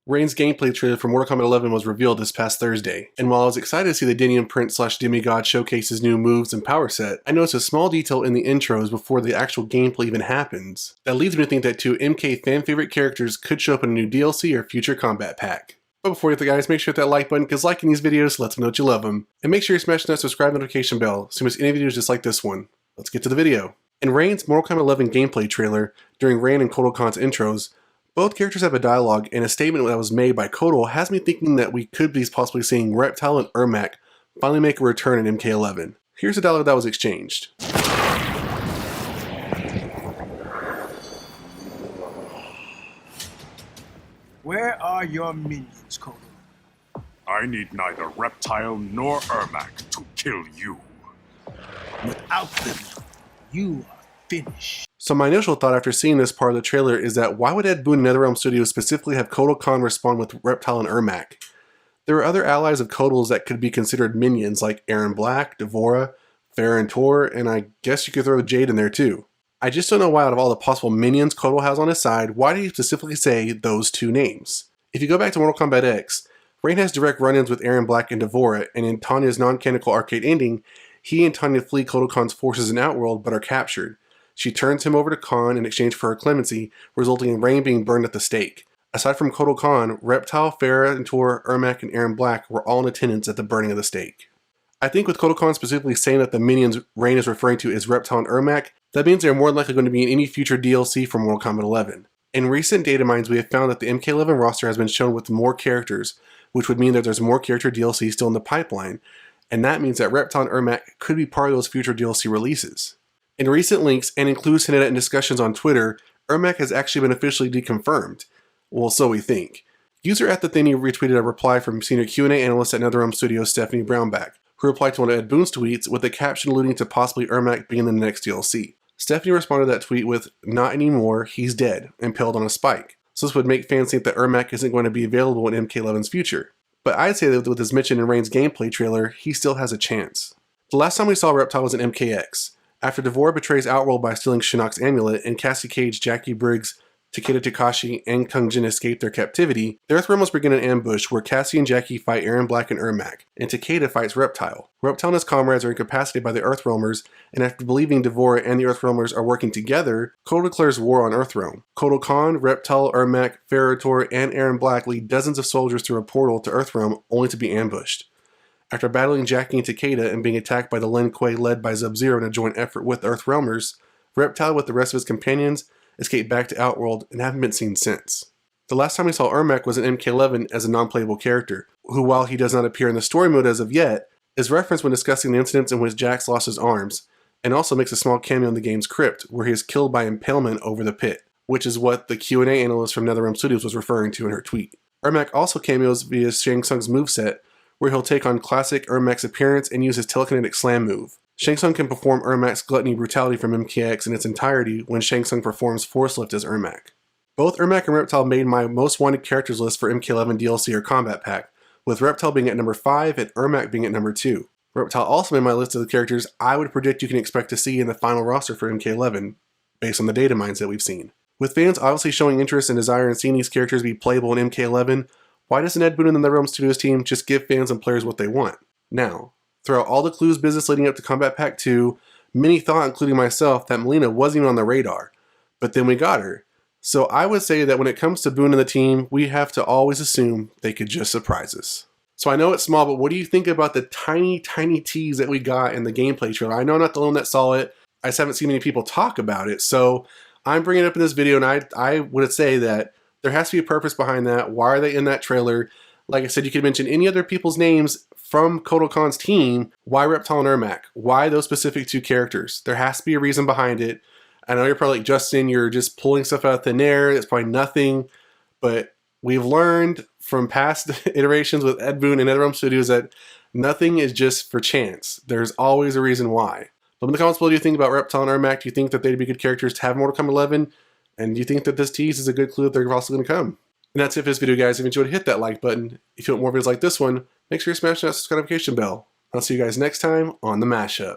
Rain's gameplay trailer for Mortal Kombat 11 was revealed this past Thursday, and while I was excited to see the Edenian Prince / demigod showcase his new moves and power set, I noticed a small detail in the intros before the actual gameplay even happens. That leads me to think that two MK fan favorite characters could show up in a new DLC or future Kombat Pack. But before you get the guys, make sure to hit that like button, because liking these videos lets me know that you love them. And make sure you're smashing that subscribe notification bell so you miss any videos just like this one. Let's get to the video. In Rain's Mortal Kombat 11 gameplay trailer, during Rain and Kotal Khan's intros, both characters have a dialogue, and a statement that was made by Kotal has me thinking that we could be possibly seeing Reptile and Ermac finally make a return in MK11. Here's the dialogue that was exchanged. Where are your minions, Kotal? I need neither Reptile nor Ermac to kill you. Without them, you are finished. So my initial thought after seeing this part of the trailer is that why would Ed Boon and NetherRealm Studios specifically have Kotal Khan respond with Reptile and Ermac? There are other allies of Kotal's that could be considered minions like Erron Black, D'Vorah, Farah and Tor, and I guess you could throw Jade in there too. I just don't know why out of all the possible minions Kotal has on his side, why did he specifically say those two names? If you go back to Mortal Kombat X, Rain has direct run-ins with Erron Black and D'Vorah, and in Tanya's non-canonical arcade ending, he and Tanya flee Kotal Khan's forces in Outworld but are captured. She turns him over to Khan in exchange for her clemency, resulting in Rain being burned at the stake. Aside from Kotal Khan, Reptile, Farah and Tor, Ermac, and Erron Black were all in attendance at the burning of the stake. I think with Kotal Khan specifically saying that the minions Rain is referring to is Reptile and Ermac, that means they're more likely going to be in any future DLC for Mortal Kombat 11. In recent data mines, we have found that the MK11 roster has been shown with more characters, which would mean that there's more character DLC still in the pipeline, and that means that Reptile and Ermac could be part of those future DLC releases. In recent leaks, and in Klues hinted at in discussions on Twitter, Ermac has actually been officially deconfirmed. Well, so we think. User at the Thinny retweeted a reply from senior Q&A analyst at NetherRealm Studios Stephanie Brownback, who replied to one of Ed Boon's tweets with a caption alluding to possibly Ermac being in the next DLC. Stephanie responded to that tweet with, "Not anymore, he's dead, impaled on a spike." So this would make fans think that Ermac isn't going to be available in MK11's future. But I'd say that with his mention in Rain's gameplay trailer, he still has a chance. The last time we saw Reptile was in MKX. After D'Vorah betrays Outworld by stealing Shinnok's amulet, and Cassie Cage, Jackie Briggs, Takeda Takashi, and Kung Jin escape their captivity, the Earthrealmers begin an ambush where Cassie and Jackie fight Erron Black and Ermac, and Takeda fights Reptile. Reptile and his comrades are incapacitated by the Earthrealmers, and after believing D'Vorah and the Earthrealmers are working together, Kotal declares war on Earthrealm. Kotal Khan, Reptile, Ermac, Farah, Tor, and Erron Black lead dozens of soldiers through a portal to Earthrealm only to be ambushed. After battling Jackie and Takeda and being attacked by the Lin Kuei led by Sub-Zero in a joint effort with the Earthrealmers, Reptile with the rest of his companions escaped back to Outworld and haven't been seen since. The last time we saw Ermac was in MK11 as a non-playable character, who while he does not appear in the story mode as of yet, is referenced when discussing the incidents in which Jax lost his arms, and also makes a small cameo in the game's crypt, where he is killed by impalement over the pit, which is what the Q&A analyst from NetherRealm Studios was referring to in her tweet. Ermac also cameos via Shang Tsung's moveset, where he'll take on classic Ermac's appearance and use his telekinetic slam move. Shang Tsung can perform Ermac's Gluttony Brutality from MKX in its entirety when Shang Tsung performs Force Lift as Ermac. Both Ermac and Reptile made my most wanted characters list for MK11 DLC or Kombat Pack, with Reptile being at number 5 and Ermac being at number 2. Reptile also made my list of the characters I would predict you can expect to see in the final roster for MK11, based on the data mines that we've seen. With fans obviously showing interest and desire in seeing these characters be playable in MK11, why doesn't Ed Boon and the NetherRealm Studios team just give fans and players what they want? Now, throughout all the Klues business leading up to Kombat Pack 2, many thought, including myself, that Mileena wasn't even on the radar. But then we got her. So I would say that when it comes to Boon and the team, we have to always assume they could just surprise us. So I know it's small, but what do you think about the tiny tease that we got in the gameplay trailer? I know I'm not the only one that saw it. I just haven't seen many people talk about it. So I'm bringing it up in this video, and I would say that there has to be a purpose behind that. Why are they in that trailer? Like I said, you could mention any other people's names from Kotal Khan's team. Why Reptile and Ermac? Why those specific two characters? There has to be a reason behind it. I know you're probably like, Justin, you're just pulling stuff out of thin air. It's probably nothing. But we've learned from past iterations with Ed Boon and NetherRealm Studios that nothing is just for chance. There's always a reason why. Let me in the comments below, do you think about Reptile and Ermac? Do you think that they'd be good characters to have Mortal Kombat 11? And do you think that this tease is a good clue that they're also going to come? And that's it for this video, guys. If you enjoyed, hit that like button. If you want more videos like this one, make sure you smash that subscribe notification bell. I'll see you guys next time on the Mashup.